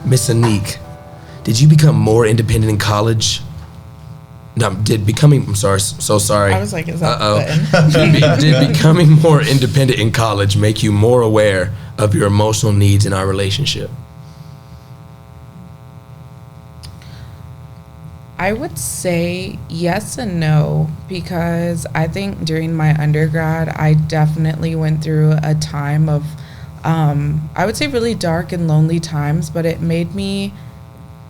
Miss Anik, did you become more independent in college? No, I'm sorry, so sorry. I was like, is that the button? Did becoming more independent in college make you more aware of your emotional needs in our relationship? I would say yes and no, because I think during my undergrad, I definitely went through a time of, I would say really dark and lonely times, but it made me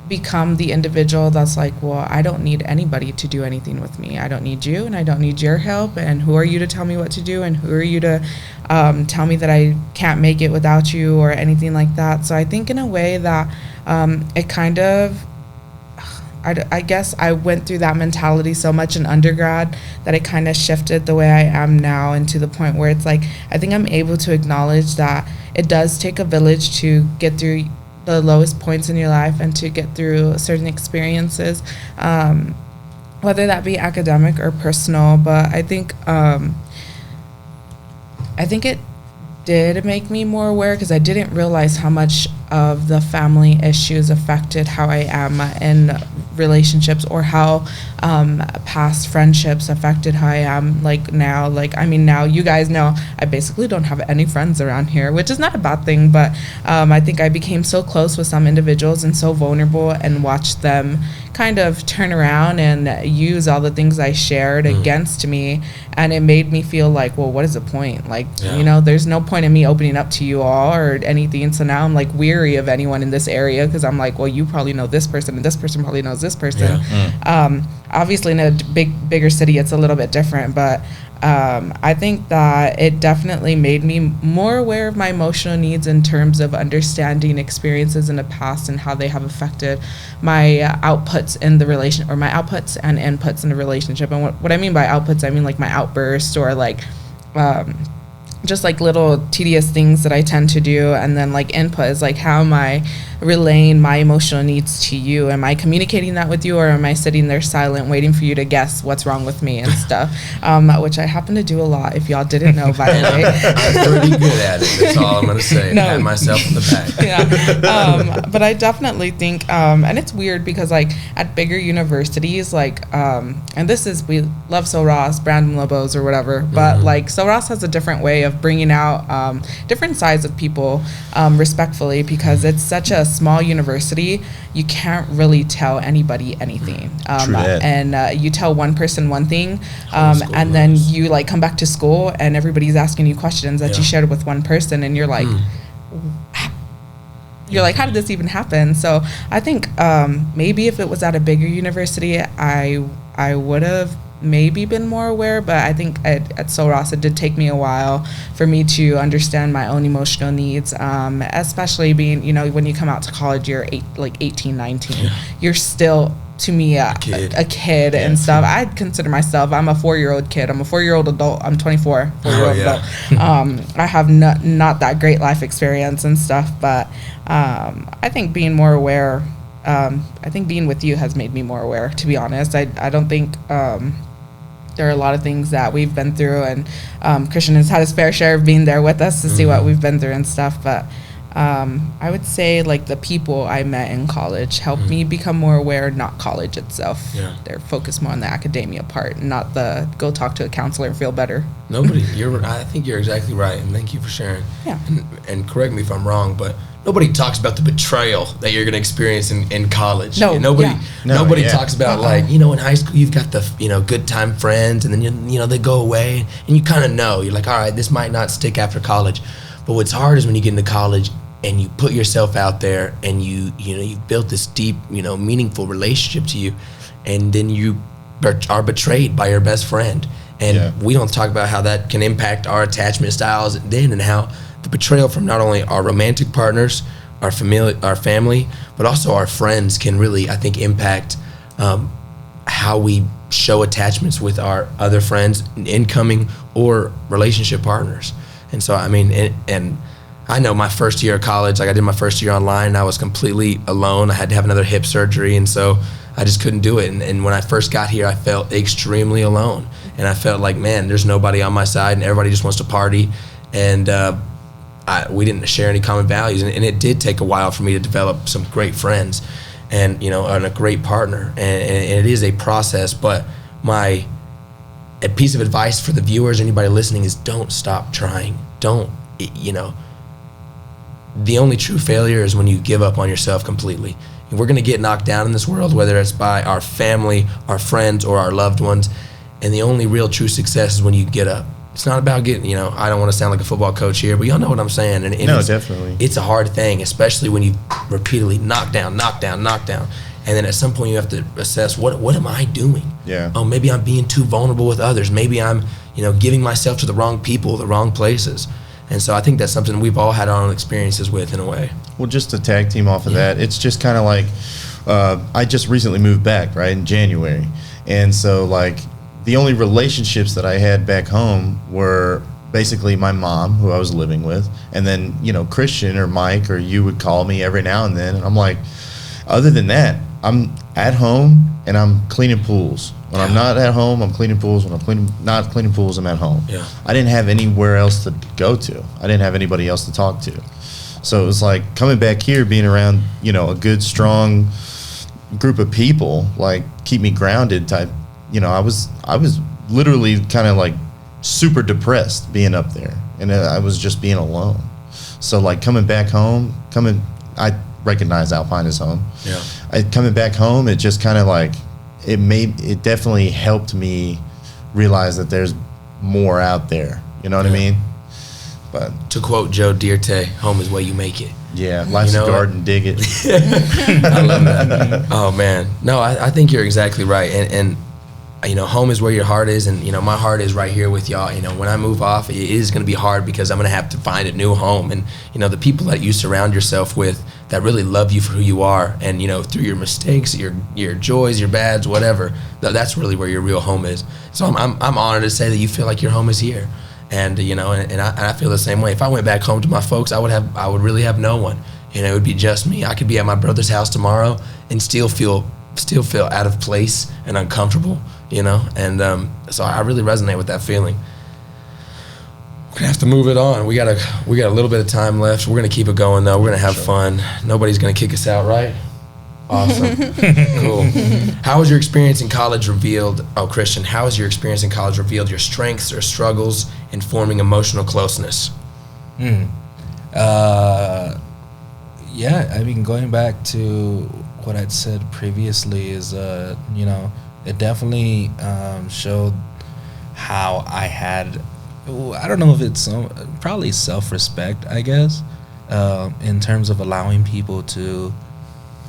become the individual that's like, well, I don't need anybody to do anything with me. I don't need you, and I don't need your help, and who are you to tell me what to do, and who are you to tell me that I can't make it without you or anything like that. So I think in a way that it kind of, I guess I went through that mentality so much in undergrad that it kind of shifted the way I am now, into the point where it's like, I think I'm able to acknowledge that it does take a village to get through the lowest points in your life and to get through certain experiences, whether that be academic or personal. But I think it did make me more aware, because I didn't realize how much of the family issues affected how I am in relationships, or how past friendships affected how I am like now. Like, I mean, now you guys know I basically don't have any friends around here, which is not a bad thing, but I think I became so close with some individuals and so vulnerable, and watched them kind of turn around and use all the things I shared against me, and it made me feel like, well, what is the point? Like, you know, there's no point in me opening up to you all or anything. So now I'm like weary of anyone in this area, because I'm like, well, you probably know this person, and this person probably knows this person. Obviously in a bigger city it's a little bit different, but I think that it definitely made me more aware of my emotional needs in terms of understanding experiences in the past and how they have affected my outputs in the relation, or my outputs and inputs in the relationship. And what I mean by outputs, I mean like my outbursts, or like just like little tedious things that I tend to do. And then like input is like, how am I relaying my emotional needs to you? Am I communicating that with you, or am I sitting there silent waiting for you to guess what's wrong with me and stuff? Which I happen to do a lot, if y'all didn't know, by the way. I'm pretty good at it, that's all I'm going to say. No. Pat myself in the back. Yeah. But I definitely think, and it's weird because like at bigger universities, like, and this is, we love So Ross, Brandon Lobos or whatever, but like So Ross has a different way of bringing out different sides of people respectfully, because it's such a small university, you can't really tell anybody anything, and you tell one person one thing, and then you like come back to school and everybody's asking you questions that you shared with one person, and you're like, how did this even happen? So I think maybe if it was at a bigger university, I would have maybe been more aware, but I think at So Ross it did take me a while for me to understand my own emotional needs, especially being, you know, when you come out to college, you're 18, 19, you're still, to me, a kid and stuff. I consider myself, I'm a 4-year-old kid, I'm a 4-year-old adult, I'm 24, 4-year-old adult. I have not that great life experience and stuff, but I think being more aware, I think being with you has made me more aware, to be honest. I don't think there are a lot of things that we've been through, and Christian has had his fair share of being there with us to see what we've been through and stuff, but I would say like the people I met in college helped me become more aware, not college itself. They're focused more on the academia part, not the go talk to a counselor and feel better. I think you're exactly right, and thank you for sharing. And correct me if I'm wrong, but nobody talks about the betrayal that you're going to experience in college. Nobody talks about like, you know, in high school you've got the, you know, good time friends, and then you know they go away, and you kind of know, you're like, all right, this might not stick after college. But what's hard is when you get into college and you put yourself out there, and you've built this deep, you know, meaningful relationship to you, and then you are betrayed by your best friend. And we don't talk about how that can impact our attachment styles then, and how the betrayal from not only our romantic partners, our family, but also our friends can really, I think, impact how we show attachments with our other friends, incoming or relationship partners. And so, I mean, and I know my first year of college, like I did my first year online, and I was completely alone. I had to have another hip surgery, and so I just couldn't do it. And when I first got here, I felt extremely alone. And I felt like, man, there's nobody on my side, and everybody just wants to party. And we didn't share any common values, and it did take a while for me to develop some great friends, and and a great partner, and it is a process. But a piece of advice for the viewers, anybody listening, is don't stop trying. Don't, the only true failure is when you give up on yourself completely. And we're going to get knocked down in this world, whether it's by our family, our friends, or our loved ones. And the only real true success is when you get up. It's not about getting, I don't want to sound like a football coach here, but y'all know what I'm saying. And no, definitely. It's a hard thing, especially when you repeatedly knock down. And then at some point you have to assess, what am I doing? Yeah. Oh, maybe I'm being too vulnerable with others. Maybe I'm, giving myself to the wrong people, the wrong places. And so I think that's something we've all had our own experiences with in a way. Well, just to tag team off of that, it's just kind of like, I just recently moved back, right, in January. And so, like, the only relationships that I had back home were basically my mom, who I was living with, and then, Christian or Mike or you would call me every now and then. And I'm like, other than that, I'm at home and I'm cleaning pools. When I'm not at home, I'm cleaning pools. When I'm not cleaning pools, I'm at home. Yeah. I didn't have anywhere else to go to. I didn't have anybody else to talk to. So it was like coming back here, being around, a good, strong group of people, like keep me grounded type. I was literally kind of like super depressed being up there, and I was just being alone. So like coming back home, I recognize Alpine is home. Yeah. Coming back home, it just kind of like, it definitely helped me realize that there's more out there. You know what I mean? But to quote Joe Dierte, home is where you make it. Yeah, life's a garden, dig it. I love that. Oh man, no, I think you're exactly right, and home is where your heart is, and my heart is right here with y'all. When I move off, it is going to be hard because I'm going to have to find a new home, and the people that you surround yourself with that really love you for who you are, and through your mistakes, your joys, your bads, whatever, that's really where your real home is. So I'm honored to say that you feel like your home is here, and and I feel the same way. If I went back home to my folks, I would really have no one. It would be just me. I could be at my brother's house tomorrow and still feel out of place and uncomfortable. And so I really resonate with that feeling. We're gonna have to move it on. We got a little bit of time left. We're gonna keep it going though. We're gonna have fun. Nobody's gonna kick us out, right? Awesome. Cool. How has your experience in college revealed, Christian, how has your experience in college revealed your strengths or struggles in forming emotional closeness? Yeah, I mean, going back to what I'd said previously is, it definitely showed how I had, I don't know if it's probably self-respect, I guess, in terms of allowing people to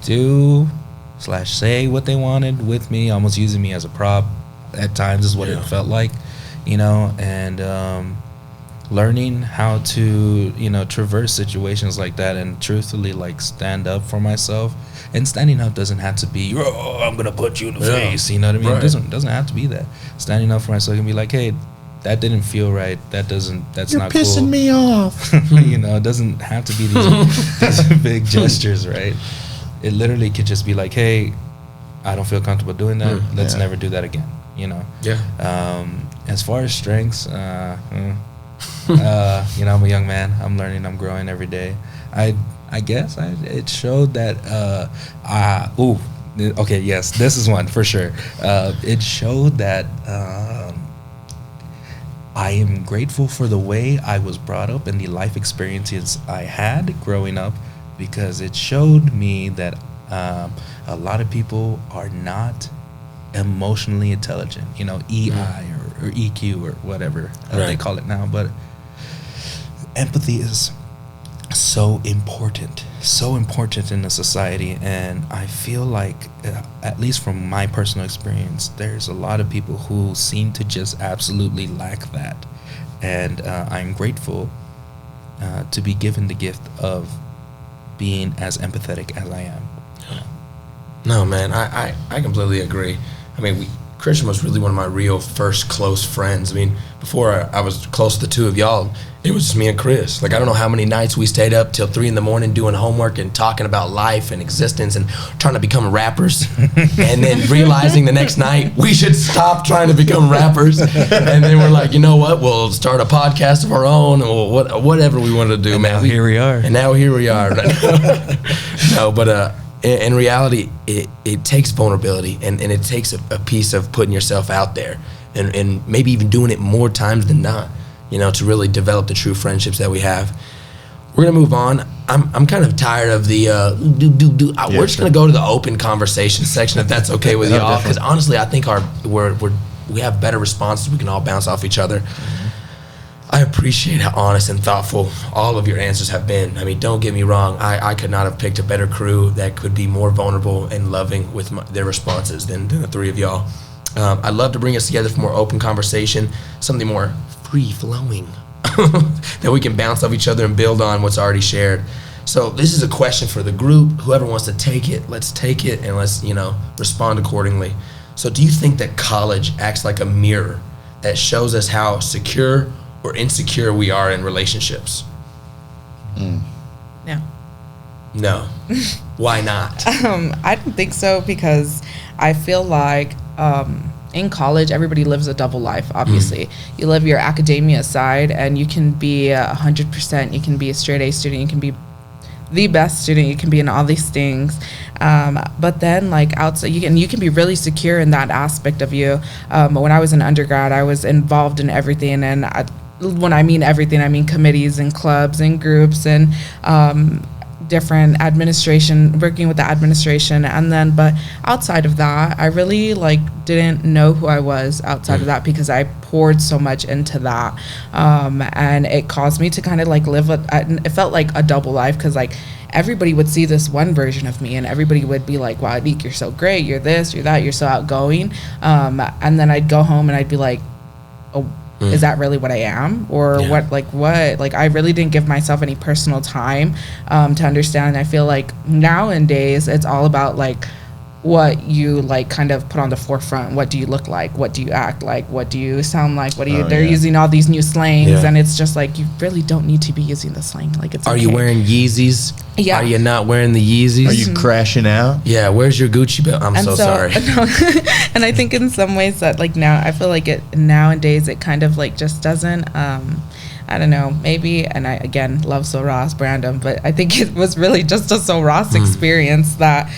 do/say what they wanted with me, almost using me as a prop at times is what it felt like, and learning how to, traverse situations like that and truthfully, like, stand up for myself. And standing up doesn't have to be, I'm going to put you in the face, you know what I mean? Right. It doesn't have to be that. Standing up for myself and be like, hey, that didn't feel right. That's not cool. You're pissing me off. It doesn't have to be these big gestures, right? It literally could just be like, hey, I don't feel comfortable doing that. Let's never do that again, Yeah. As far as strengths, I'm a young man. I'm learning. I'm growing every day. I guess it showed that. Okay, yes, this is one for sure. It showed that I am grateful for the way I was brought up and the life experiences I had growing up, because it showed me that a lot of people are not emotionally intelligent. EI or EQ or whatever they call it now, but empathy is so important in a society. And I feel like, at least from my personal experience, there's a lot of people who seem to just absolutely lack that. And I'm grateful to be given the gift of being as empathetic as I am. No, man, I completely agree. I mean, Christian was really one of my real first close friends. I mean, before I was close to the two of y'all, it was just me and Chris. Like, I don't know how many nights we stayed up till 3 a.m. doing homework and talking about life and existence and trying to become rappers. And then realizing the next night we should stop trying to become rappers. And then we're like, you know what? We'll start a podcast of our own, or whatever we wanted to do, and man. Now here we are. And now here we are. No, but in reality, it takes vulnerability, and it takes a piece of putting yourself out there, and maybe even doing it more times than not, you know, to really develop the true friendships that we have. We're gonna move on. I'm kind of tired of the we're just gonna go to the open conversation section, if that's okay with y'all, because honestly, I think we have better responses. We can all bounce off each other. I appreciate how honest and thoughtful all of your answers have been. I mean, don't get me wrong. I could not have picked a better crew that could be more vulnerable and loving with their responses than the three of y'all. I'd love to bring us together for more open conversation, something more free-flowing that we can bounce off each other and build on what's already shared. So this is a question for the group. Whoever wants to take it, let's take it, and let's, respond accordingly. So do you think that college acts like a mirror that shows us how secure or insecure we are in relationships? No. Why not? I don't think so, because I feel like in college, everybody lives a double life, obviously. You live your academia side, and you can be 100%. You can be a straight A student. You can be the best student. You can be in all these things. But then, like, outside, you can be really secure in that aspect of you. When I was an undergrad, I was involved in everything, and when I mean everything, I mean committees and clubs and groups and different administration, working with the administration. And then, but outside of that, I really didn't know who I was outside of that, because I poured so much into that. And it caused me to kind of live it felt like a double life, because everybody would see this one version of me, and everybody would be like, wow, Anik, you're so great, you're this, you're that, you're so outgoing. And then I'd go home and I'd be like, oh, is that really what I am? Or what? I really didn't give myself any personal time to understand. I feel like nowadays it's all about what you kind of put on the forefront. What do you look like? What do you act like? What do you sound like? What do you? They're using all these new slangs, and it's just you really don't need to be using the slang. It's. Are you wearing Yeezys? Yeah. Are you not wearing the Yeezys? Are you crashing out? Yeah. Where's your Gucci belt? I'm so sorry. And I think in some ways that now I feel like it nowadays it kind of just doesn't. I don't know, maybe, and I, again, love So Ross, Brandon, but I think it was really just a So Ross experience that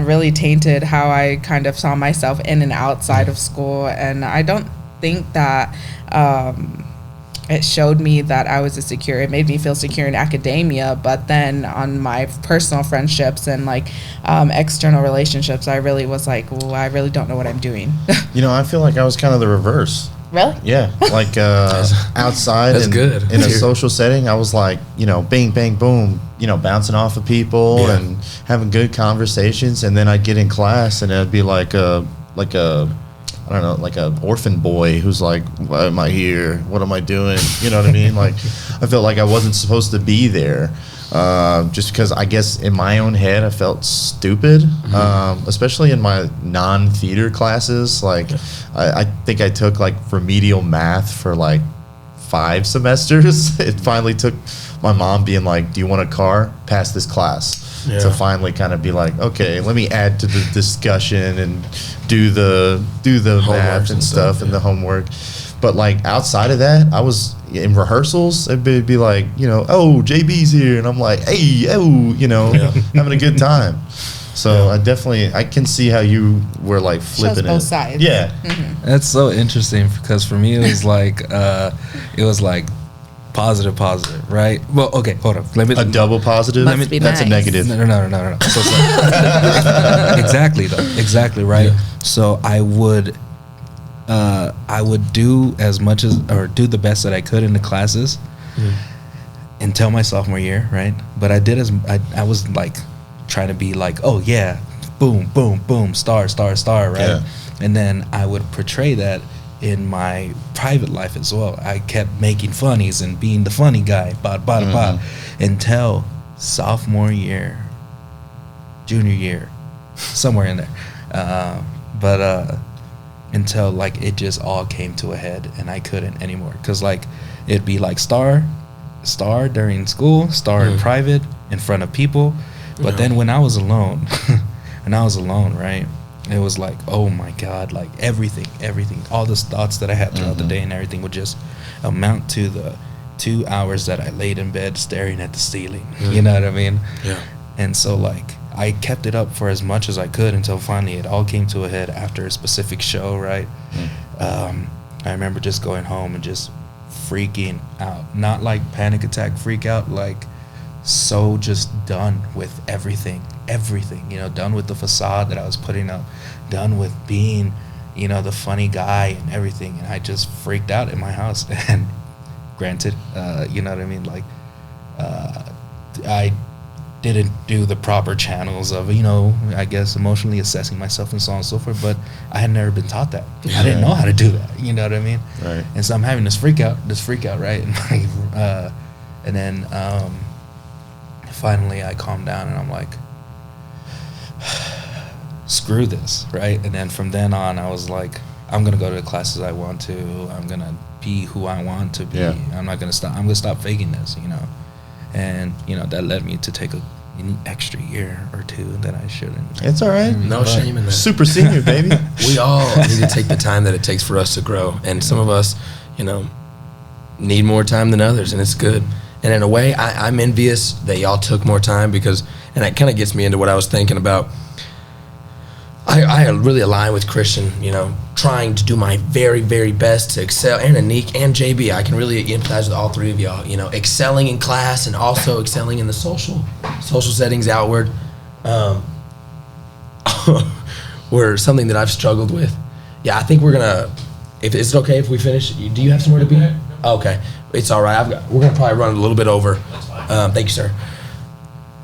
really tainted how I kind of saw myself in and outside of school. And I don't think that it showed me that I was secure. It made me feel secure in academia, but then on my personal friendships and external relationships, I really was well, I really don't know what I'm doing. I feel like I was kind of the reverse. Really? Yeah, outside that's and good. In a social setting, I was bing, bang, boom, bouncing off of people and having good conversations. And then I'd get in class and it'd be like a I don't know, like a orphan boy who's like, why am I here? What am I doing? You know what I mean? I felt like I wasn't supposed to be there. Just because I guess in my own head I felt stupid, especially in my non-theater classes. I think I took remedial math for 5 semesters. It finally took my mom being like, do you want a car? Pass this class. To finally kind of be like, okay, let me add to the discussion and do the math and stuff and the homework. But outside of that, I was in rehearsals. It'd be like, oh, JB's here, and I'm like, hey, having a good time. So I can see how you were flipping both sides. Yeah, That's so interesting, because for me it was positive, right? Well, okay, hold on. A double positive. Must be that's nice. a negative. No. So exactly, right? Yeah. So I would do as much as, or do the best that I could in the classes until my sophomore year, right? But I was trying to be oh yeah, boom, boom, boom, star, right? Yeah. And then I would portray that in my private life as well. I kept making funnies and being the funny guy, until sophomore year, junior year, somewhere in there. until like it just all came to a head and I couldn't anymore. Because like it'd be like star during school, star in private, in front of people. But then when I was alone, right, it was like, oh my God, like everything, all the thoughts that I had throughout the day and everything would just amount to the 2 hours that I laid in bed staring at the ceiling. You know what I mean? Yeah. And so like I kept it up for as much as I could until finally it all came to a head after a specific show, right? I remember just going home and just freaking out. Not like panic attack freak out, like so just done with everything, you know, done with the facade that I was putting up, done with being, you know, the funny guy and everything. And I just freaked out in my house. And granted, you know what I mean? Like, I didn't do the proper channels of, you know, I guess emotionally assessing myself and so on and so forth, but I had never been taught that. I didn't know how to do that, you know what I mean? Right. And so I'm having this freak out, right? And then finally I calmed down and I'm like, screw this, right? And then from then on I was like, I'm going to go to the classes I want to, I'm going to be who I want to be. I'm going to stop faking this, you know? And, you know, that led me to take an extra year or two that I shouldn't. It's all right. No shame in that. Super senior, baby. We all need to take the time that it takes for us to grow. And some of us, you know, need more time than others, and it's good. And in a way, I'm envious that y'all took more time because, and it kind of gets me into what I was thinking about. I really align with Christian, you know, trying to do my very, very best to excel, and Anik and JB. I can really empathize with all three of y'all, you know, excelling in class and also excelling in the social settings outward, were something that I've struggled with. Yeah, I think we're gonna, if it's okay if we finish, do you have somewhere to be? Okay, it's all right. We're gonna probably run a little bit over. Thank you, sir.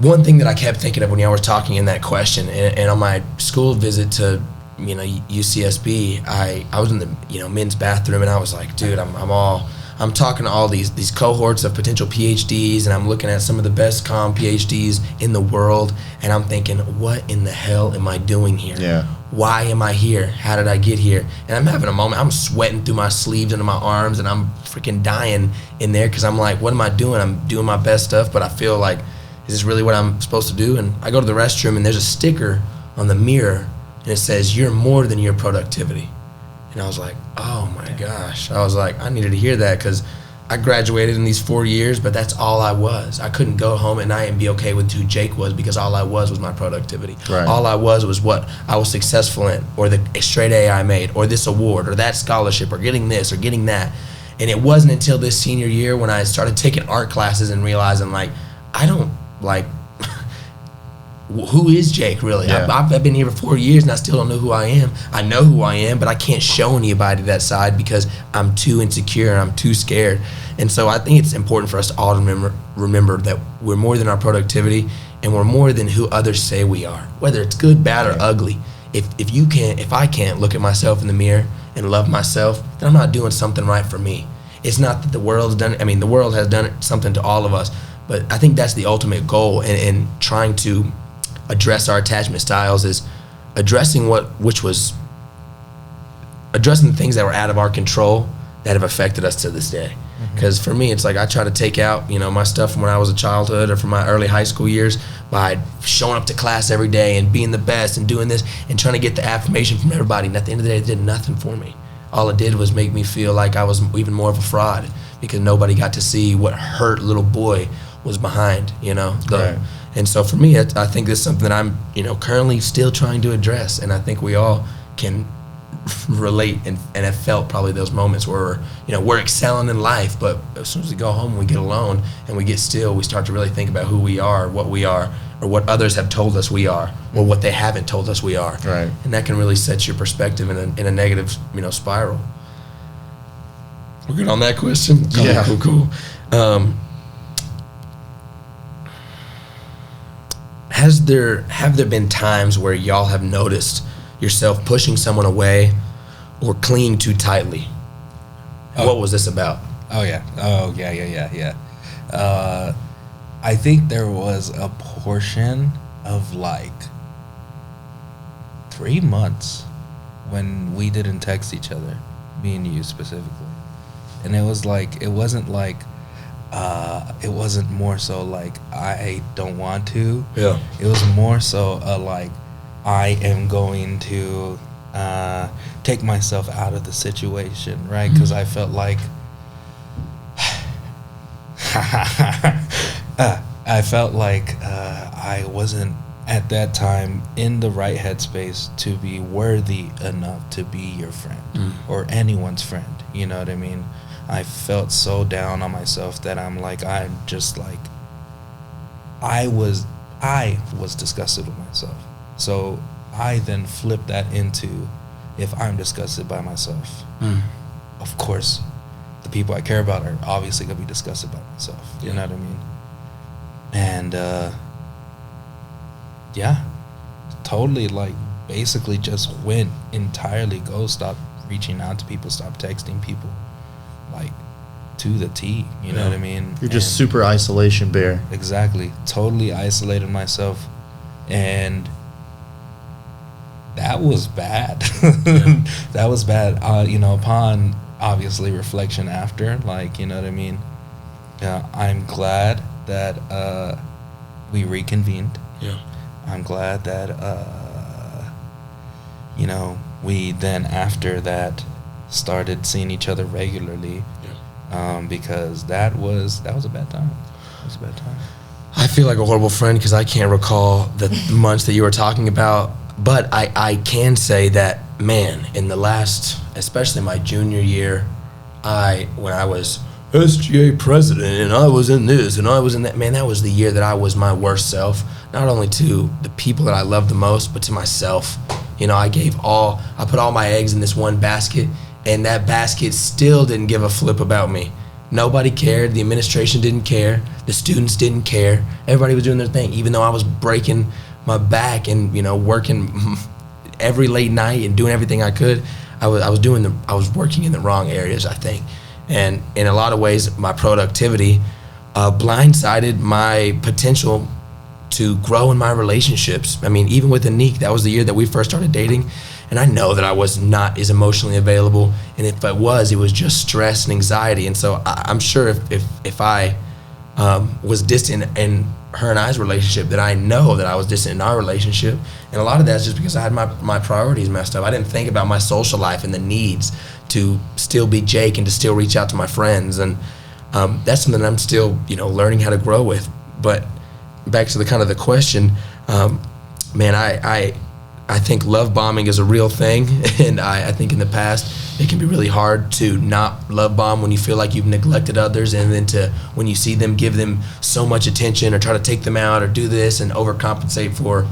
One thing that I kept thinking of when y'all were talking in that question, and on my school visit to, you know, UCSB, I was in the, you know, men's bathroom, and I was like, dude, I'm talking to all these cohorts of potential PhDs, and I'm looking at some of the best PhDs in the world, and I'm thinking, what in the hell am I doing here? Yeah. Why am I here? How did I get here? And I'm having a moment. I'm sweating through my sleeves into my arms, and I'm freaking dying in there because I'm like, what am I doing? I'm doing my best stuff, but I feel like, is this really what I'm supposed to do? And I go to the restroom, and there's a sticker on the mirror, and it says, you're more than your productivity. And I was like, oh my gosh. I was like, I needed to hear that because I graduated in these 4 years, but that's all I was. I couldn't go home at night and be okay with who Jake was because all I was my productivity. Right. All I was what I was successful in, or the straight A I made, or this award, or that scholarship, or getting this, or getting that. And it wasn't until this senior year when I started taking art classes and realizing, like, I don't, like, who is Jake really? Yeah. I've been here for 4 years and I still don't know who I am. I know who I am, but I can't show anybody that side because I'm too insecure and I'm too scared. And so I think it's important for us to all remember that we're more than our productivity, and we're more than who others say we are, whether it's good, bad, or ugly. If I can't look at myself in the mirror and love myself, then I'm not doing something right for me. It's not that the world's done it. I mean, the world has done something to all of us, but I think that's the ultimate goal in trying to address our attachment styles, is addressing the things that were out of our control that have affected us to this day. Because for me, it's like I try to take out, you know, my stuff from when I was a childhood or from my early high school years by showing up to class every day and being the best and doing this and trying to get the affirmation from everybody. And at the end of the day, it did nothing for me. All it did was make me feel like I was even more of a fraud because nobody got to see what hurt little boy was behind, you know. Right. And so for me, I think this is something that I'm, you know, currently still trying to address. And I think we all can relate and have felt probably those moments where, you know, we're excelling in life, but as soon as we go home and we get alone and we get still, we start to really think about who we are, what we are, or what others have told us we are, or what they haven't told us we are. Right. And that can really set your perspective in a negative, you know, spiral. We're good on that question? Yeah. Cool. Have there been times where y'all have noticed yourself pushing someone away or clinging too tightly? What was this about? Yeah. I think there was a portion of like 3 months when we didn't text each other, me and you specifically. And it was like, it wasn't more so like I don't want to. Yeah. It was more so like I am going to take myself out of the situation, right? Because I felt like I wasn't at that time in the right headspace to be worthy enough to be your friend or anyone's friend. You know what I mean? I felt so down on myself that I was disgusted with myself. So I then flipped that into, if I'm disgusted by myself, of course, the people I care about are obviously going to be disgusted by myself. You know what I mean? And, totally, like, basically just went entirely ghost, stopped reaching out to people, stopped texting people, like, to the T, you know what I mean? You're just super isolation bear. Exactly. Totally isolated myself, and that was bad. That was bad, upon, obviously, reflection after, like, you know what I mean? I'm glad that we reconvened. Yeah. I'm glad that, we then after that started seeing each other regularly, because that was a bad time. It was a bad time. I feel like a horrible friend because I can't recall the months that you were talking about, but I can say that, man, in the last, especially my junior year, when I was SGA president and I was in this and I was in that, man, that was the year that I was my worst self, not only to the people that I loved the most, but to myself. I put all my eggs in this one basket, and that basket still didn't give a flip about me. Nobody cared. The administration didn't care. The students didn't care. Everybody was doing their thing, even though I was breaking my back and, working every late night and doing everything I could. I was working in the wrong areas, I think. And in a lot of ways, my productivity blindsided my potential to grow in my relationships. I mean, even with Anik, that was the year that we first started dating. And I know that I was not as emotionally available. And if I was, it was just stress and anxiety. And so I'm sure if I was distant in her and I's relationship, that I know that I was distant in our relationship. And a lot of that's just because I had my priorities messed up. I didn't think about my social life and the needs to still be Jake and to still reach out to my friends. And that's something I'm still, learning how to grow with. But back to the question, man, I think love bombing is a real thing. And I think in the past, it can be really hard to not love bomb when you feel like you've neglected others, and then when you see them, give them so much attention or try to take them out or do this and overcompensate for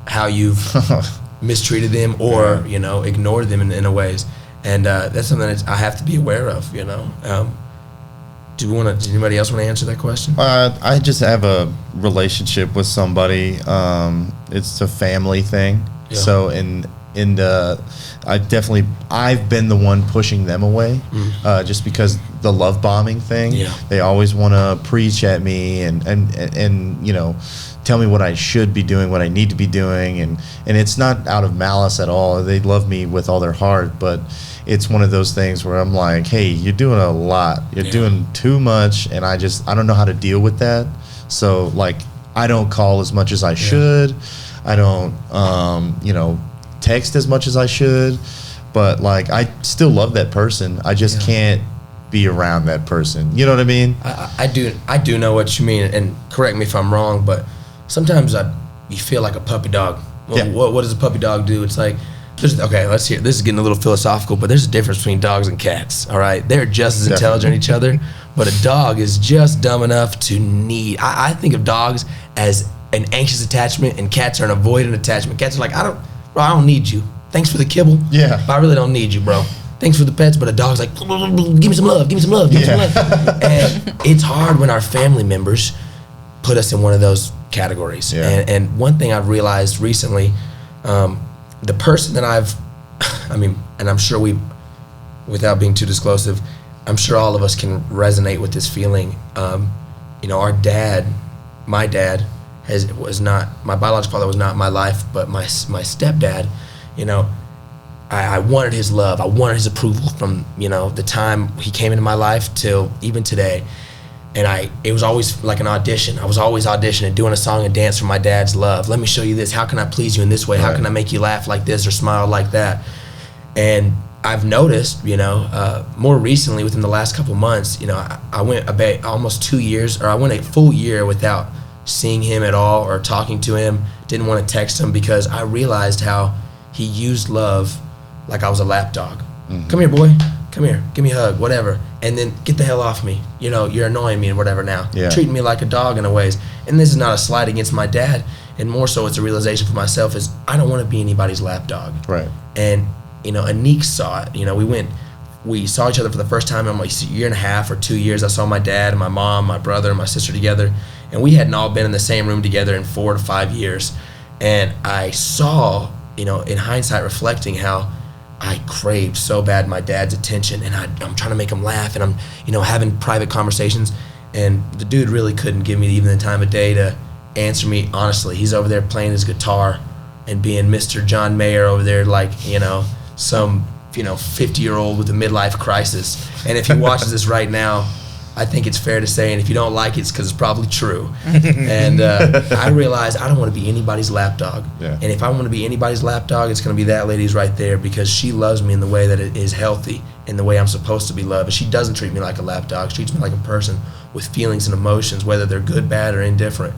how you've mistreated them or, ignored them in a ways. And that's something that I have to be aware of, Does anybody else want to answer that question? I just have a relationship with somebody. It's a family thing. Yeah. So I've been the one pushing them away, just because the love bombing thing. Yeah. They always want to preach at me and tell me what I should be doing, what I need to be doing, and it's not out of malice at all. They love me with all their heart, but it's one of those things where I'm like, hey, you're doing a lot. You're doing too much, and I don't know how to deal with that. So, like, I don't call as much as I should. I don't, text as much as I should. But, like, I still love that person. I just can't be around that person. You know what I mean? I do know what you mean, and correct me if I'm wrong, but sometimes you feel like a puppy dog. Well, what does a puppy dog do? It's like, let's hear. This is getting a little philosophical, but there's a difference between dogs and cats, all right? They're just as intelligent as each other, but a dog is just dumb enough to need. I think of dogs as an anxious attachment, and cats are an avoidant attachment. Cats are like, I don't need you. Thanks for the kibble. Yeah. But I really don't need you, bro. Thanks for the pets, but a dog's like, give me some love, give me some love, give me some love. And it's hard when our family members put us in one of those categories. Yeah. And one thing I've realized recently, the person that and I'm sure without being too disclosive, I'm sure all of us can resonate with this feeling. Our dad, my dad, my biological father was not in my life, but my stepdad, I wanted his love. I wanted his approval from, the time he came into my life till even today. And it was always like an audition. I was always auditioning, doing a song and dance for my dad's love. Let me show you this. How can I please you in this way? How can I make you laugh like this or smile like that? And I've noticed, more recently within the last couple months, I went almost 2 years, or I went a full year without seeing him at all or talking to him. Didn't want to text him because I realized how he used love like I was a lapdog. Mm-hmm. Come here, boy. Come here. Give me a hug, whatever. And then get the hell off me. You're annoying me and whatever now. Yeah. Treating me like a dog in a ways. And this is not a slight against my dad. And more so it's a realization for myself is I don't want to be anybody's lapdog. Right. And, Anik saw it. We saw each other for the first time in like a year and a half or 2 years. I saw my dad and my mom, my brother, and my sister together. And we hadn't all been in the same room together in 4 to 5 years. And I saw, in hindsight reflecting how I craved so bad my dad's attention, and I'm trying to make him laugh, and I'm, having private conversations, and the dude really couldn't give me even the time of day to answer me honestly. He's over there playing his guitar and being Mr. John Mayer over there like, some, 50-year-old with a midlife crisis. And if he watches this right now, I think it's fair to say, and if you don't like it, it's because it's probably true. And I realized I don't want to be anybody's lapdog. Yeah. And if I want to be anybody's lapdog, it's going to be that lady's right there, because she loves me in the way that it is healthy, in the way I'm supposed to be loved. And she doesn't treat me like a lapdog. She treats me like a person with feelings and emotions, whether they're good, bad, or indifferent.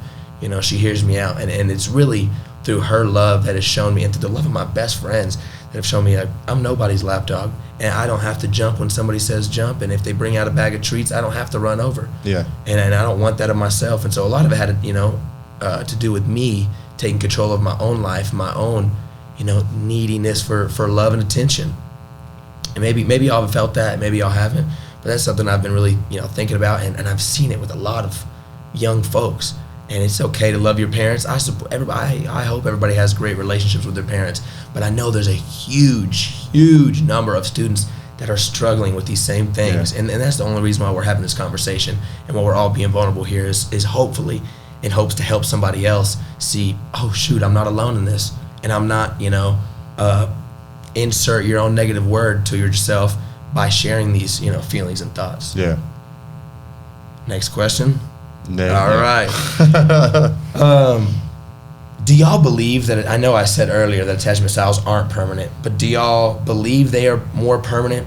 She hears me out. And it's really through her love that has shown me, and through the love of my best friends that have shown me I'm nobody's lapdog. And I don't have to jump when somebody says jump. And if they bring out a bag of treats, I don't have to run over. Yeah. And I don't want that of myself. And so a lot of it had, to do with me taking control of my own life, my own, neediness for love and attention. And maybe y'all have felt that, maybe y'all haven't. But that's something I've been really, thinking about. And I've seen it with a lot of young folks. And it's okay to love your parents. I support everybody. I hope everybody has great relationships with their parents. But I know there's a huge number of students that are struggling with these same things. Yeah. And that's the only reason why we're having this conversation and why we're all being vulnerable here is hopefully in hopes to help somebody else see, oh, shoot, I'm not alone in this. And I'm not, insert your own negative word to yourself by sharing these, feelings and thoughts. Yeah. Next question. No, all right. Do y'all believe that, I know I said earlier that attachment styles aren't permanent, but do y'all believe they are more permanent,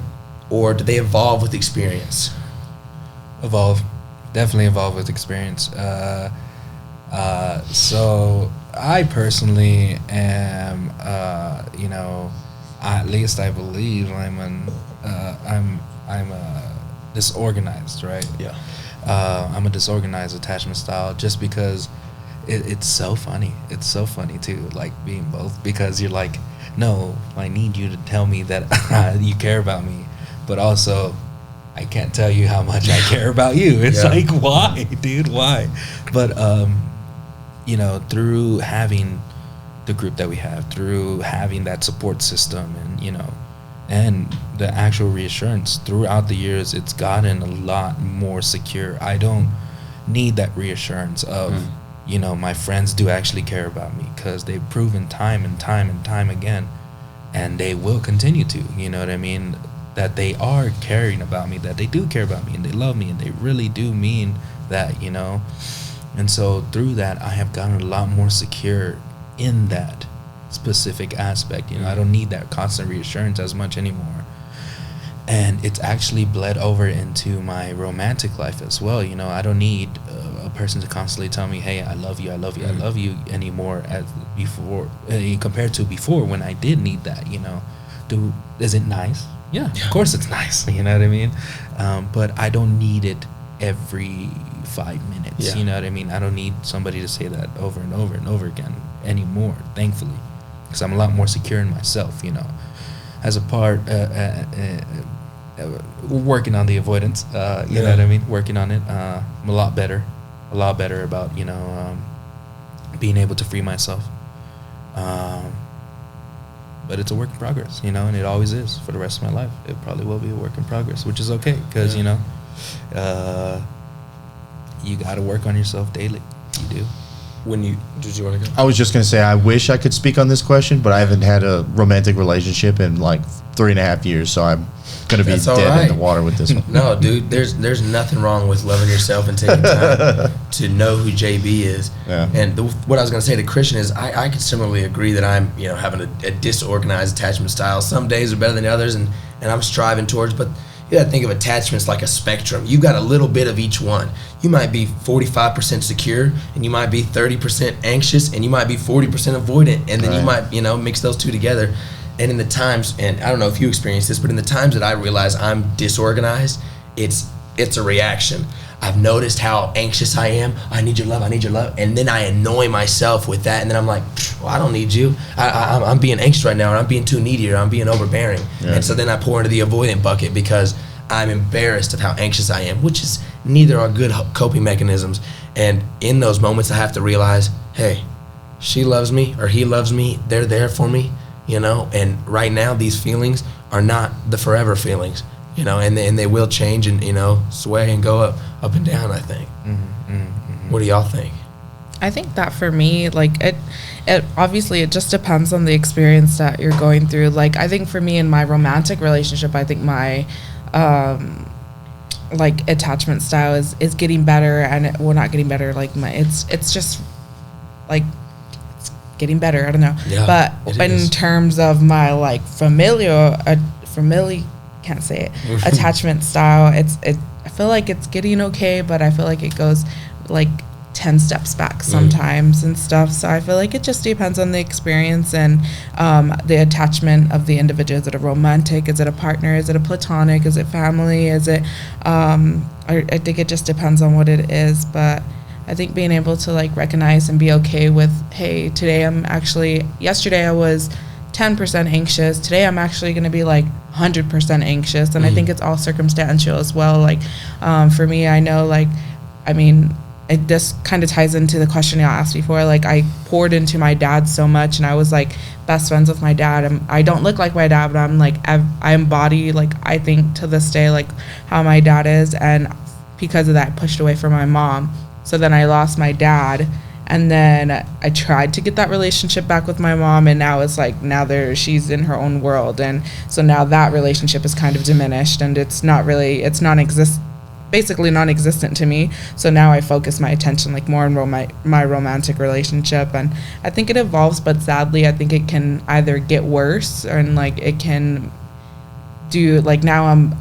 or do they evolve with experience? Evolve. Definitely evolve with experience. So I personally am, at least I believe I'm disorganized, right? Yeah. I'm a disorganized attachment style just because it's so funny. It's so funny too, like being both, because you're like, no, I need you to tell me that you care about me, but also I can't tell you how much I care about you. It's like, why, dude? Why? But through having the group that we have, through having that support system, and the actual reassurance throughout the years, it's gotten a lot more secure. I don't need that reassurance of, my friends do actually care about me, because they've proven time and time again, and they will continue to, that they are caring about me, that they do care about me, and they love me, and they really do mean that, And so through that, I have gotten a lot more secure in that specific aspect. I don't need that constant reassurance as much anymore. And it's actually bled over into my romantic life as well. I don't need a person to constantly tell me, hey, I love you, I love you, I love you anymore as before, compared to before when I did need that. Is it nice? Yeah, of course it's nice. You know what I mean? But I don't need it every 5 minutes. Yeah. You know what I mean? I don't need somebody to say that over and over and over again anymore, thankfully, because I'm a lot more secure in myself, as a part, working on the avoidance, you know what I mean? Working on it. I'm a lot better about, being able to free myself. But it's a work in progress, and it always is for the rest of my life. It probably will be a work in progress, which is okay, because, you got to work on yourself daily. You do. did you want to go? I was just going to say, I wish I could speak on this question, but I haven't had a romantic relationship in like 3.5 years, so I'm going to be dead in the water with this one. No, dude, there's nothing wrong with loving yourself and taking time to know who JB is. Yeah. And what I was going to say to Christian is I can similarly agree that I'm, having a disorganized attachment style. Some days are better than others, and I'm striving towards, but you got to think of attachments like a spectrum. You've got a little bit of each one. You might be 45% secure, and you might be 30% anxious, and you might be 40% avoidant, and then you might, mix those two together. And in the times, and I don't know if you experience this, but in the times that I realize I'm disorganized, it's a reaction. I've noticed how anxious I am. I need your love. And then I annoy myself with that. And then I'm like, well, I don't need you. I'm being anxious right now, or I'm being too needy, or I'm being overbearing. Yeah. And so then I pour into the avoidant bucket because I'm embarrassed of how anxious I am, which is neither are good coping mechanisms. And in those moments, I have to realize, hey, she loves me or he loves me. They're there for me, And right now, these feelings are not the forever feelings. And they will change and, sway and go up and down, I think. What do y'all think? I think that for me, like, it obviously, it just depends on the experience that you're going through. Like, I think for me in my romantic relationship, I think my, attachment style is getting better, and not getting better, like, it's just, like, it's getting better, I don't know. Yeah, but in terms of my, like, can't say it, attachment style, I feel like it's getting okay, but I feel like it goes like 10 steps back sometimes and stuff. So I feel like it just depends on the experience and the attachment of the individual. Is it a romantic? Is it a partner? Is it a platonic? Is it family? Is it I think it just depends on what it is. But I think being able to like recognize and be okay with, hey, yesterday I was 10% anxious. Today I'm actually going to be like 100% anxious. And I think it's all circumstantial as well. Like for me, I know, like, I mean, this kind of ties into the question you asked before. Like, I poured into my dad so much, and I was like best friends with my dad. I don't look like my dad, but I'm like, I embody, like, I think to this day, like how my dad is. And because of that, I pushed away from my mom. So then I lost my dad. And then I tried to get that relationship back with my mom, and now it's like, she's in her own world. And so now that relationship is kind of diminished, and it's basically non-existent to me. So now I focus my attention like more on my romantic relationship. And I think it evolves, but sadly, I think it can either get worse, and like it can do, like, now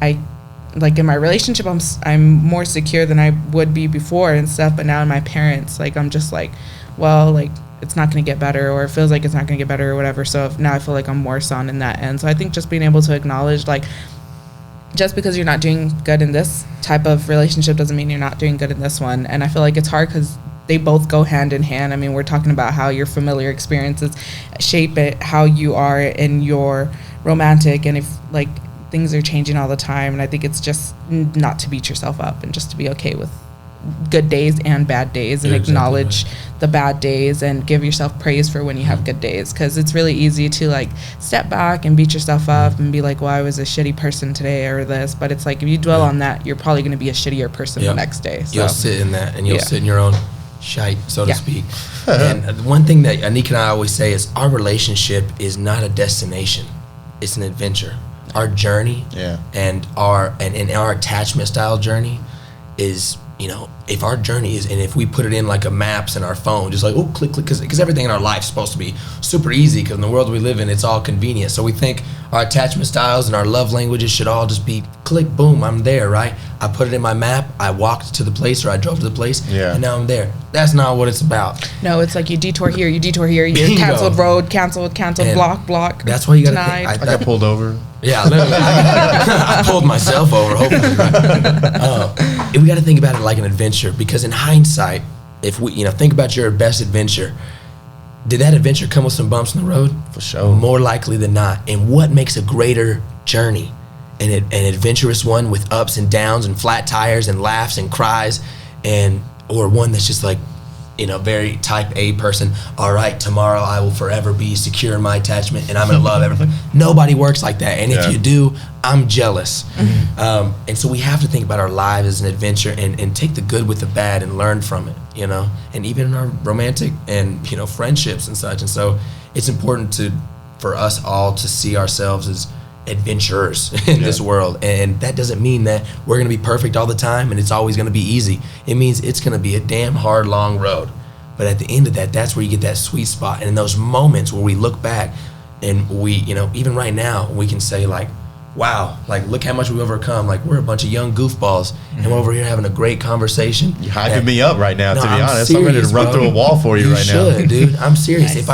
like in my relationship, I'm more secure than I would be before and stuff. But now in my parents, like, I'm just like, well, like, it's not going to get better, or it feels like it's not going to get better or whatever. So now I feel like I'm worse on in that end. So I think just being able to acknowledge, like, just because you're not doing good in this type of relationship doesn't mean you're not doing good in this one. And I feel like it's hard because they both go hand in hand. I mean, we're talking about how your familiar experiences shape it, how you are in your romantic, and if, like, things are changing all the time. And I think it's just not to beat yourself up, and just to be okay with good days and bad days, and acknowledge the bad days, and give yourself praise for when you have good days. Because it's really easy to, like, step back and beat yourself up and be like, well, I was a shitty person today or this. But it's like, if you dwell on that, you're probably going to be a shittier person the next day. So you'll sit in that, and you'll sit in your own shite, so to speak. And one thing that Anika and I always say is, our relationship is not a destination, it's an adventure. Our journey and our attachment style journey is, if our journey is, and if we put it in like a maps in our phone, just like, oh, click, because everything in our life is supposed to be super easy, because in the world we live in, it's all convenient. So we think our attachment styles and our love languages should all just be click, boom, I'm there, right? I put it in my map, I walked to the place, or I drove to the place, and now I'm there. That's not what it's about. No, it's like you detour here, you canceled road, canceled, block. That's why you gotta think, I got pulled over. Yeah, literally. I pulled myself over, hopefully. Right? We got to think about it like an adventure, because in hindsight, if we, think about your best adventure, did that adventure come with some bumps in the road? For sure. More likely than not. And what makes a greater journey? An adventurous one with ups and downs and flat tires and laughs and cries, or one that's just like very type A person. All right, tomorrow I will forever be secure in my attachment and I'm gonna love everything. Nobody works like that, and if you do, I'm jealous. And so we have to think about our lives as an adventure and take the good with the bad and learn from it, and even in our romantic and friendships and such. And so it's important for us all to see ourselves as adventurers in this world, and that doesn't mean that we're going to be perfect all the time and it's always going to be easy. It means it's going to be a damn hard, long road, but at the end of that, that's where you get that sweet spot. And in those moments where we look back and we even right now we can say like, wow, like look how much we've overcome. Like we're a bunch of young goofballs and we're over here having a great conversation. You're hyping me up right now, to be honest. I'm ready to run through a wall for you right now. You should, dude. I'm serious. Nice.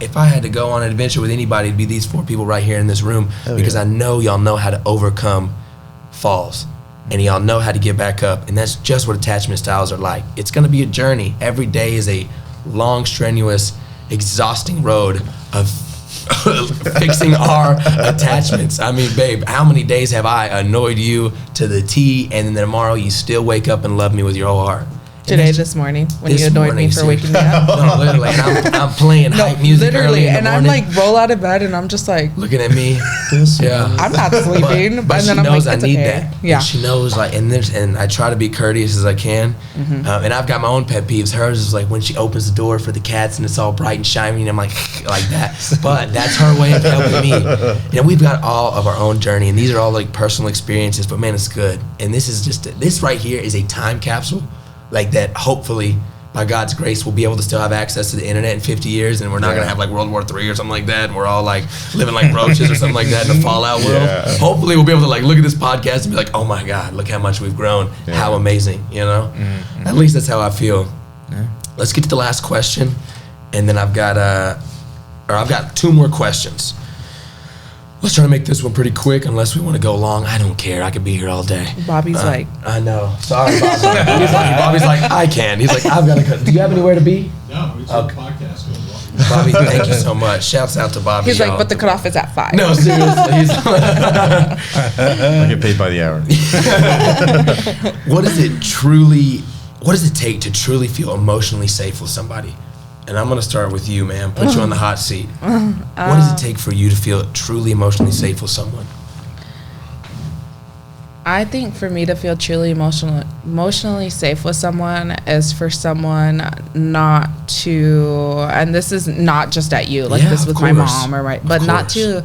If I had to go on an adventure with anybody, it'd be these 4 people right here in this room, because I know y'all know how to overcome falls and y'all know how to get back up. And that's just what attachment styles are like. It's going to be a journey. Every day is a long, strenuous, exhausting road of fixing our attachments. I mean, babe, how many days have I annoyed you to the T, and then tomorrow you still wake up and love me with your whole heart? This morning, when you annoyed me for waking me up. No, literally. And I'm playing hype music early in the morning. I'm like, roll out of bed, and I'm just like, looking at me. I'm not sleeping. But and she then I'm knows like, I need okay. that. Yeah. And she knows, like, and I try to be courteous as I can. And I've got my own pet peeves. Hers is like when she opens the door for the cats and it's all bright and shiny, and I'm like that. But that's her way of helping me. We've got all of our own journey, and these are all like personal experiences, but man, it's good. And this right here is a time capsule. Like that, hopefully, by God's grace, we'll be able to still have access to the internet in 50 years, and we're not gonna have like World War III or something like that, and we're all like living like roaches or something like that in the Fallout world. Hopefully, we'll be able to like look at this podcast and be like, oh my God, look how much we've grown. How amazing, At least that's how I feel. Let's get to the last question, and then I've got 2 more questions. Let's try to make this one pretty quick, unless we want to go long. I don't care. I could be here all day. Bobby's like, I know. Sorry, Bobby. Bobby's like, I can. He's like, I've got to go. Do you have anywhere to be? No, it's a podcast. Bobby, thank you so much. Shouts out to Bobby. He's like, but the cutoff is at 5. No, seriously. I get paid by the hour. What does it take to truly feel emotionally safe with somebody? And I'm going to start with you, man. Put you on the hot seat. What does it take for you to feel truly emotionally safe with someone? I think for me to feel truly emotionally safe with someone is for someone not to, and this is not just at you, like this with my mom or but not to,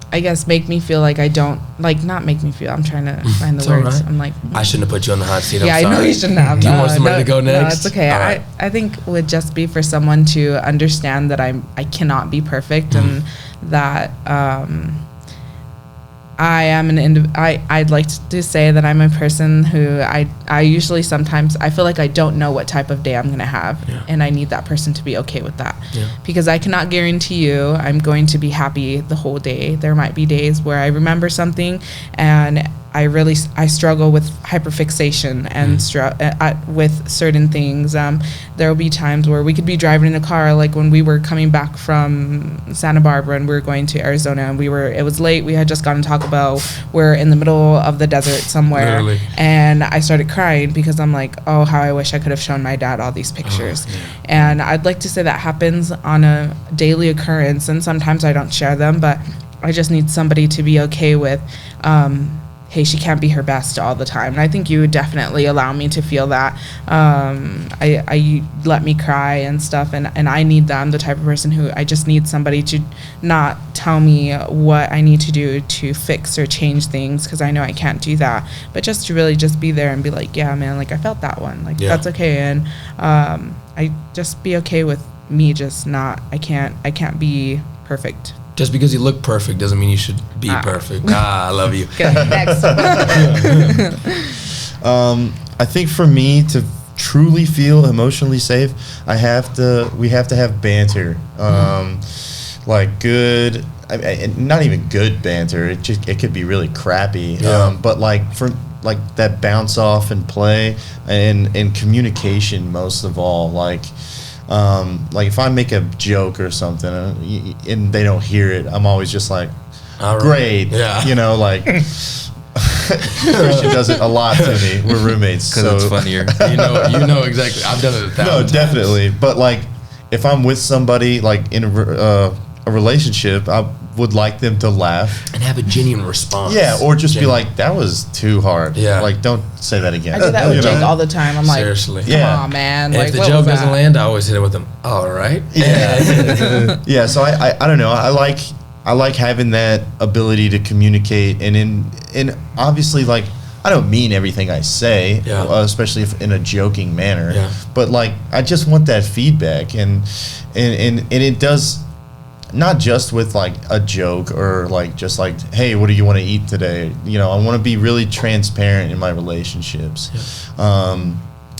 I guess make me feel like I don't, like not make me feel, I'm trying to find the words. Right. I'm like, I shouldn't have put you on the hot seat. I'm sorry. I know you shouldn't have. Do you want somebody to go next? No, it's okay. Right. I think would just be for someone to understand that I cannot be perfect and that I am I'd like to say that I'm a person who I usually sometimes I feel like I don't know what type of day I'm going to have, and I need that person to be okay with that, because I cannot guarantee you I'm going to be happy the whole day. There might be days where I remember something and I struggle with hyperfixation and with certain things. There will be times where we could be driving in a car, like when we were coming back from Santa Barbara and we were going to Arizona, and it was late. We had just gotten to Taco Bell. We're in the middle of the desert somewhere. Literally. And I started crying because I'm like, oh, how I wish I could have shown my dad all these pictures. And I'd like to say that happens on a daily occurrence, and sometimes I don't share them, but I just need somebody to be okay with hey, she can't be her best all the time. And I think you would definitely allow me to feel that. I let me cry and stuff, and I need that. I'm the type of person who I just need somebody to not tell me what I need to do to fix or change things, because I know I can't do that. But just to really just be there and be like, yeah, man, like I felt that one. Like, that's okay. And I just be okay with me just not, I can't be perfect. Just because you look perfect doesn't mean you should be perfect. I love you. Good. Next. I think for me to truly feel emotionally safe, we have to have banter. Like good, not even good banter. It could be really crappy. But like for like that bounce off and play and communication most of all. Like if I make a joke or something and they don't hear it, I'm always just like, great. Yeah. You know, like, Christian does it a lot to me. We're roommates, because it's funnier. You know exactly. I've done it 1,000 times. No, definitely. But like, if I'm with somebody like in a relationship, I would like them to laugh and have a genuine response. Yeah, or just be like, "That was too hard." Yeah, like don't say that again. I do that with Jake all the time. I'm like, seriously, come on, man. And like, if the joke doesn't land, I always hit it with them. All right. Yeah. Yeah. So I don't know. I like having that ability to communicate, and obviously, like, I don't mean everything I say, especially if in a joking manner. Yeah. But like, I just want that feedback, and it does. Not just with like a joke or like just like, hey, what do you want to eat today? You know, I want to be really transparent in my relationships. Yeah.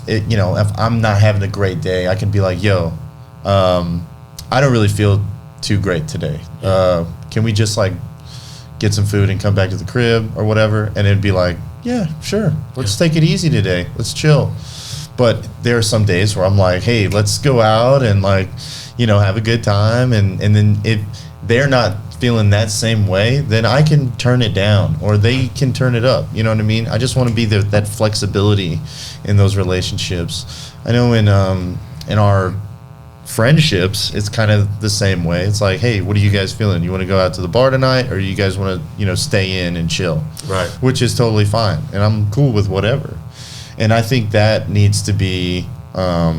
If I'm not having a great day, I can be like, yo, I don't really feel too great today. Can we just like get some food and come back to the crib or whatever? And it'd be like, yeah, sure. Let's take it easy today. Let's chill. But there are some days where I'm like, hey, let's go out and like, have a good time. And then if they're not feeling that same way, then I can turn it down or they can turn it up. You know what I mean? I just want to be that flexibility in those relationships. I know in our friendships, it's kind of the same way. It's like, hey, what are you guys feeling? You want to go out to the bar tonight, or you guys want to, stay in and chill? Right. Which is totally fine. And I'm cool with whatever. And I think that needs to be, I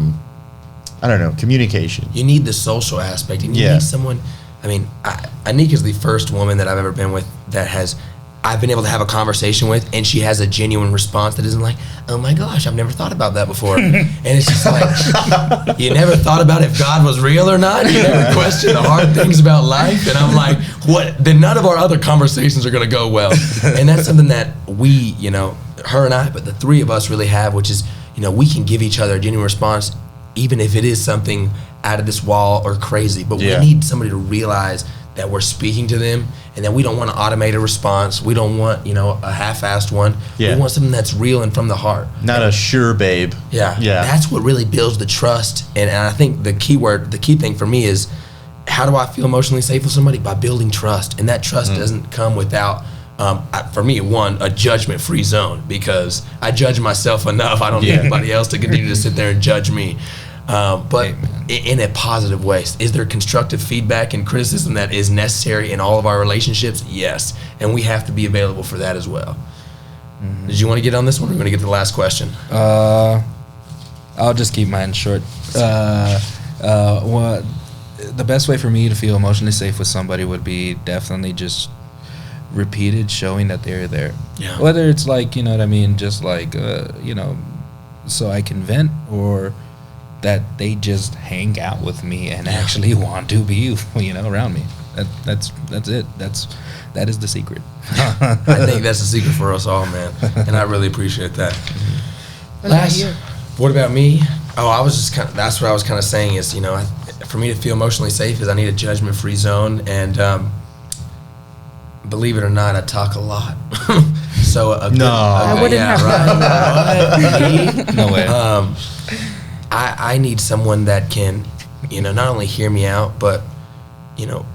don't know, communication. You need the social aspect. And you need someone. I mean, Anika's the first woman that I've ever been with that I've been able to have a conversation with, and she has a genuine response that isn't like, oh my gosh, I've never thought about that before. And it's just like, you never thought about if God was real or not? You never questioned the hard things about life? And I'm like, what? Then none of our other conversations are going to go well. And that's something that we, her and I, but the three of us really have, which is, we can give each other a genuine response, even if it is something out of this wall or crazy. But we need somebody to realize that we're speaking to them and that we don't want to automate a response. We don't want, a half-assed one. Yeah. We want something that's real and from the heart. Not a sure babe. Yeah. That's what really builds the trust. And I think the key thing for me is, how do I feel emotionally safe with somebody? By building trust. And that trust doesn't come without, for me, a judgment-free zone, because I judge myself enough. I don't need anybody else to continue to sit there and judge me. But in a positive way. Is there constructive feedback and criticism that is necessary in all of our relationships? Yes. And we have to be available for that as well. Mm-hmm. Did you want to get on this one, or are we going to get to the last question? I'll just keep mine short. The best way for me to feel emotionally safe with somebody would be definitely just repeated showing that they're there. Yeah. Whether it's like, just like, so I can vent, or that they just hang out with me and actually want to be, around me. That's it. That is the secret. I think that's the secret for us all, man. And I really appreciate that. What about me? Oh, I was just that's what I was kind of saying is, for me to feel emotionally safe is I need a judgment-free zone. And believe it or not, I talk a lot. So I wouldn't have done that. No way. I need someone that can, not only hear me out, but,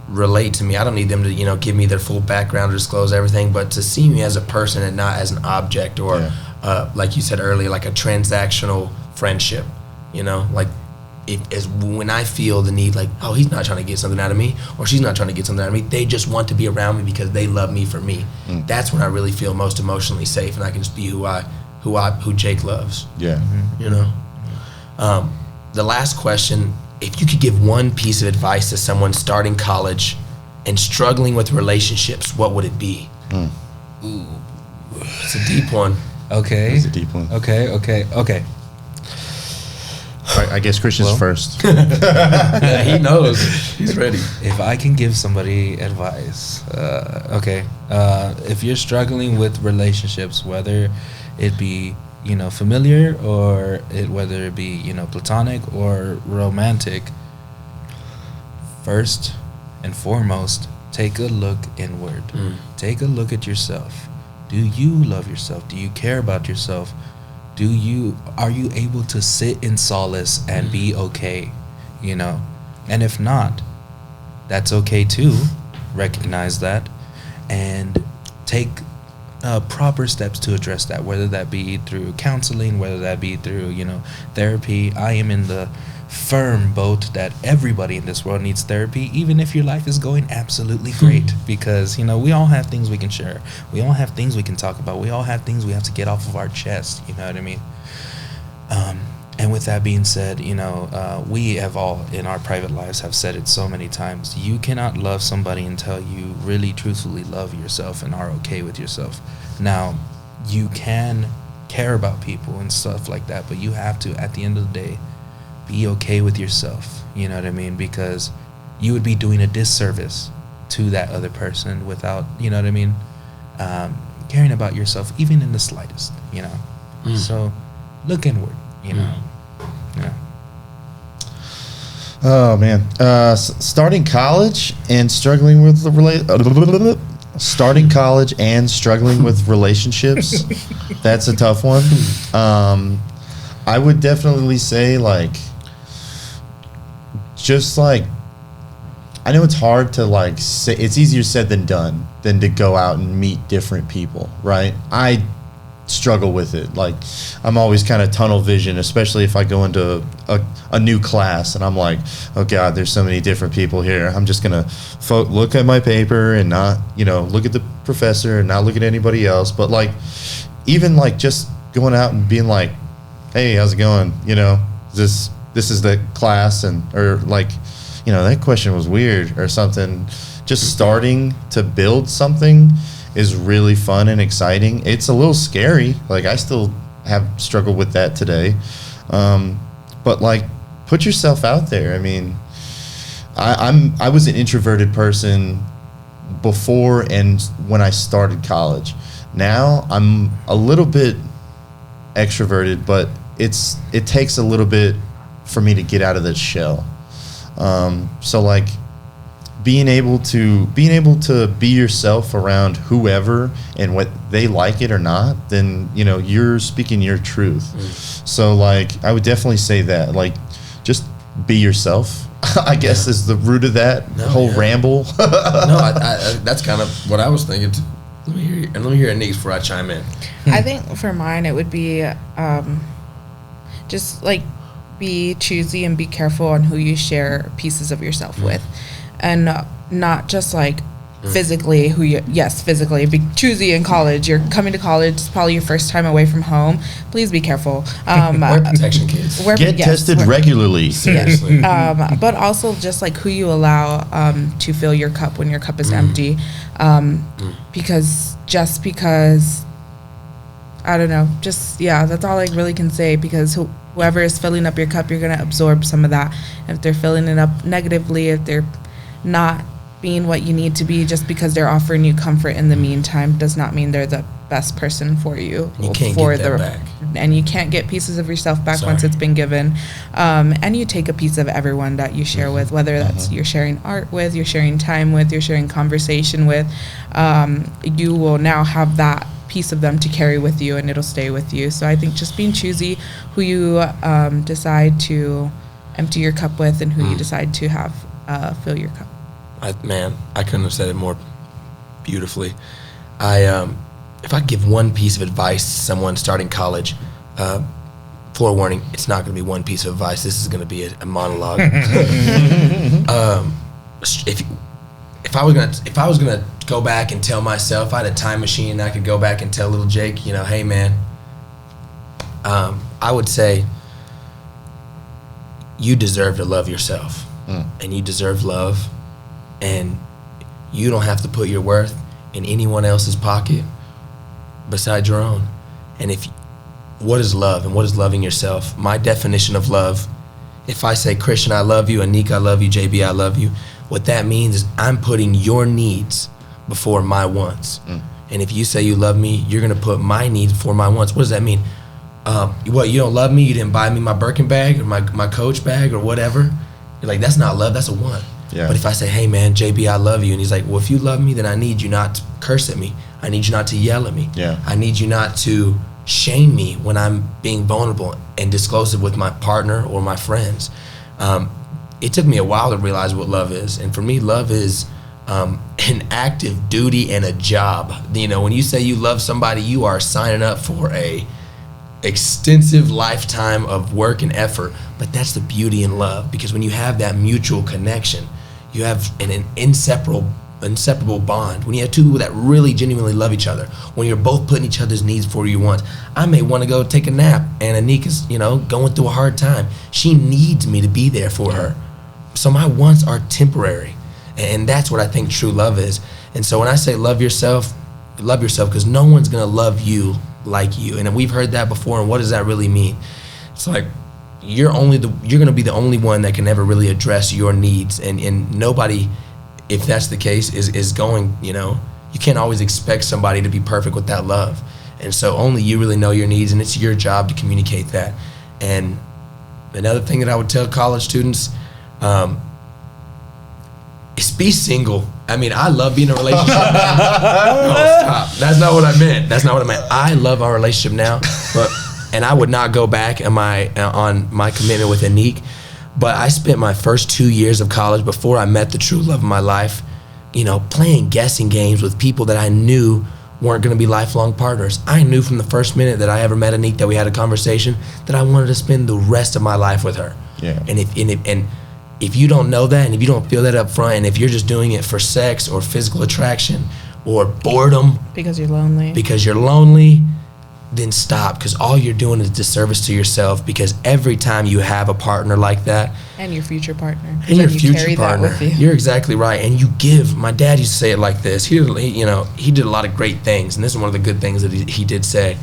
relate to me. I don't need them to, give me their full background or disclose everything, but to see me as a person and not as an object or, like you said earlier, like a transactional friendship, like when I feel the need, like, oh, he's not trying to get something out of me, or she's not trying to get something out of me. They just want to be around me because they love me for me. That's when I really feel most emotionally safe, and I can just be who Jake loves. Yeah. The last question, if you could give one piece of advice to someone starting college and struggling with relationships, what would it be? Ooh, it's a deep one. Okay. It's a deep one. Okay. I guess Christian's first. Yeah, he knows. He's ready. If I can give somebody advice, if you're struggling with relationships, whether it be familiar or whether it be platonic or romantic, first and foremost, take a look inward. Take a look at yourself. Do you love yourself? Do you care about yourself? Are you able to sit in solace and be okay? And if not, that's okay too. Recognize that and take proper steps to address that, whether that be through counseling, whether that be through, therapy. I am in the firm boat that everybody in this world needs therapy, even if your life is going absolutely great, because we all have things we can share, we all have things we can talk about, we all have things we have to get off of our chest, you know what I mean? And with that being said, we have all in our private lives have said it so many times, you cannot love somebody until you really truthfully love yourself and are okay with yourself. Now, you can care about people and stuff like that, but you have to, at the end of the day, be okay with yourself, you know what I mean? Because you would be doing a disservice to that other person without, you know what I mean, caring about yourself, even in the slightest, So look inward, Yeah. Oh man, starting college and struggling with relationships. That's a tough one. I would definitely say I know it's hard to say, it's easier said than done than to go out and meet different people, right? I struggle with it. I'm always kind of tunnel vision, especially if I go into a new class and I'm like, oh God, there's so many different people here. I'm just going to look at my paper and not, look at the professor and not look at anybody else. But even just going out and being like, hey, how's it going? This is the class or that question was weird or something. Just starting to build something is really fun and exciting. It's a little scary. I still have struggled with that today. But put yourself out there. I mean, I was an introverted person before and when I started college. Now I'm a little bit extroverted, but it takes a little bit for me to get out of this shell. So being able to be yourself around whoever and what they like it or not, then you're speaking your truth. So I would definitely say that just be yourself. I guess is the root of that whole ramble. No, I that's kind of what I was thinking. Let me hear Anik before I chime in. I think for mine it would be just be choosy and be careful on who you share pieces of yourself with. And not just physically physically be choosy in college. You're coming to college, it's probably your first time away from home. Please be careful. Wear protection, kids. Get tested regularly. Seriously. But also just who you allow to fill your cup when your cup is empty. Because I don't know, that's all I really can say, because whoever is filling up your cup, you're going to absorb some of that. If they're filling it up negatively, if they're not being what you need to be, just because they're offering you comfort in the meantime, does not mean they're the best person for you. You can't get that back. And you can't get pieces of yourself back once it's been given. And you take a piece of everyone that you share with, whether that's you're sharing art with, you're sharing time with, you're sharing conversation with. You will now have that piece of them to carry with you, and it'll stay with you. So I think just being choosy who you decide to empty your cup with and who you decide to have fill your cup. I couldn't have said it more beautifully. If I give one piece of advice to someone starting college, forewarning, it's not going to be one piece of advice. This is going to be a monologue. If I was gonna go back and tell myself, if I had a time machine and I could go back and tell little Jake, hey man, I would say you deserve to love yourself, and you deserve love, and you don't have to put your worth in anyone else's pocket besides your own. And what is love and what is loving yourself? My definition of love, if I say, Christian, I love you, Anik, I love you, JB, I love you, what that means is I'm putting your needs before my wants. And if you say you love me, you're going to put my needs before my wants. What does that mean? What, you don't love me? You didn't buy me my Birkin bag or my Coach bag or whatever? You're like, that's not love, that's a want. Yeah. But if I say, hey man, JB, I love you, and he's like, well, if you love me, then I need you not to curse at me. I need you not to yell at me. Yeah. I need you not to shame me when I'm being vulnerable and disclosive with my partner or my friends. It took me a while to realize what love is. And for me, love is an active duty and a job. You know, when you say you love somebody, you are signing up for a extensive lifetime of work and effort. But that's the beauty in love, because when you have that mutual connection, you have an inseparable bond. When you have two people that really genuinely love each other, when you're both putting each other's needs before you want. I may want to go take a nap, and Anika's, you know, going through a hard time. She needs me to be there for her. So my wants are temporary. And that's what I think true love is. And so when I say love yourself because no one's going to love you like you. And we've heard that before. And what does that really mean? It's like you're going to be the only one that can ever really address your needs. And nobody, if that's the case, is going, you know, you can't always expect somebody to be perfect with that love. And so only you really know your needs, and it's your job to communicate that. And another thing that I would tell college students, is be single. I mean, I love being in a relationship now. No, stop. That's not what I meant. I love our relationship now, and I would not go back on my commitment with Anik. But I spent my first 2 years of college before I met the true love of my life, you know, playing guessing games with people that I knew weren't going to be lifelong partners. I knew from the first minute that I ever met Anik, that we had a conversation, that I wanted to spend the rest of my life with her. Yeah. And if you don't know that, and if you don't feel that up front, and if you're just doing it for sex or physical attraction or boredom, because you're lonely, then stop, because all you're doing is disservice to yourself. Because every time you have a partner like that, and your future partner, you're exactly right. And you give. My dad used to say it like this. He did a lot of great things, and this is one of the good things that he did say,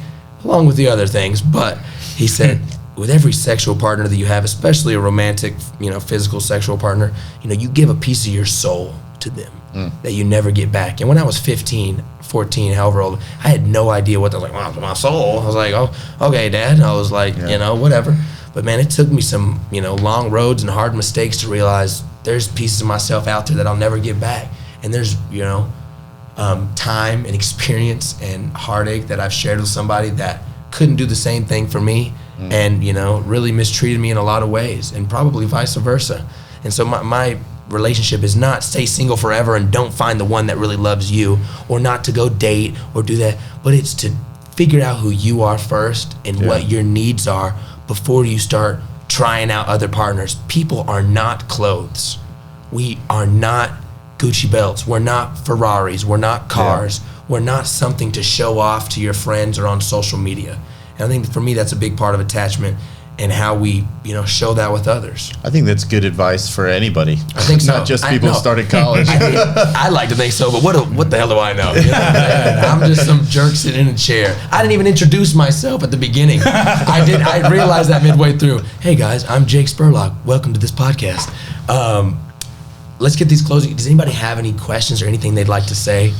along with the other things. But he said, with every sexual partner that you have, especially a romantic, you know, physical sexual partner, you know, you give a piece of your soul to them that you never get back. And when I was 15, 14, however old, I had no idea what that was like. Wow, my soul. I was like, oh, okay, Dad. And I was like, you know, whatever. But man, it took me some, you know, long roads and hard mistakes to realize there's pieces of myself out there that I'll never get back. And there's, you know, time and experience and heartache that I've shared with somebody that couldn't do the same thing for me, and, you know, really mistreated me in a lot of ways, and probably vice versa. And so my relationship is not stay single forever and don't find the one that really loves you, or not to go date or do that, but it's to figure out who you are first and what your needs are before you start trying out other partners. People are not clothes. We are not Gucci belts. We're not Ferraris. We're not cars. We're not something to show off to your friends or on social media. And I think for me, that's a big part of attachment, and how we, you know, show that with others. I think that's good advice for anybody. I think so. Not just people who started college. I like to think so, but what the hell do I know? You know, I'm just some jerk sitting in a chair. I didn't even introduce myself at the beginning. I realized that midway through. Hey guys, I'm Jake Spurlock. Welcome to this podcast. Let's get these closing. Does anybody have any questions or anything they'd like to say?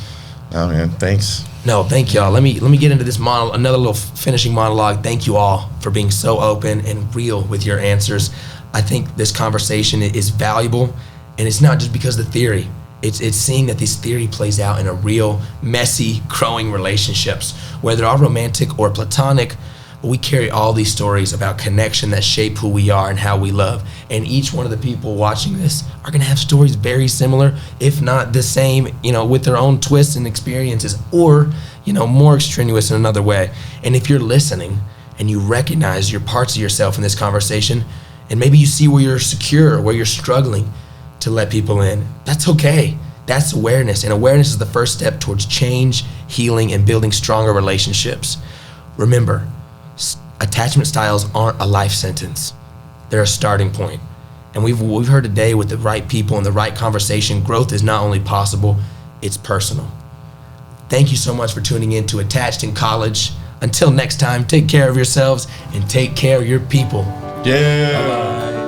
Oh man, thanks. No, thank y'all. Let me get into this another little finishing monologue. Thank you all for being so open and real with your answers. I think this conversation is valuable, and it's not just because of the theory. It's seeing that this theory plays out in a real, messy, growing relationships, whether they're romantic or platonic. But we carry all these stories about connection that shape who we are and how we love. And each one of the people watching this are going to have stories very similar, if not the same, you know, with their own twists and experiences, or, you know, more extraneous in another way. And if you're listening and you recognize your parts of yourself in this conversation, and maybe you see where you're secure, where you're struggling to let people in, that's okay. That's awareness. And awareness is the first step towards change, healing, and building stronger relationships. Remember, attachment styles aren't a life sentence. They're a starting point. And we've heard today, with the right people and the right conversation, growth is not only possible, it's personal. Thank you so much for tuning in to Attached in College. Until next time, take care of yourselves and take care of your people. Yeah. Bye-bye.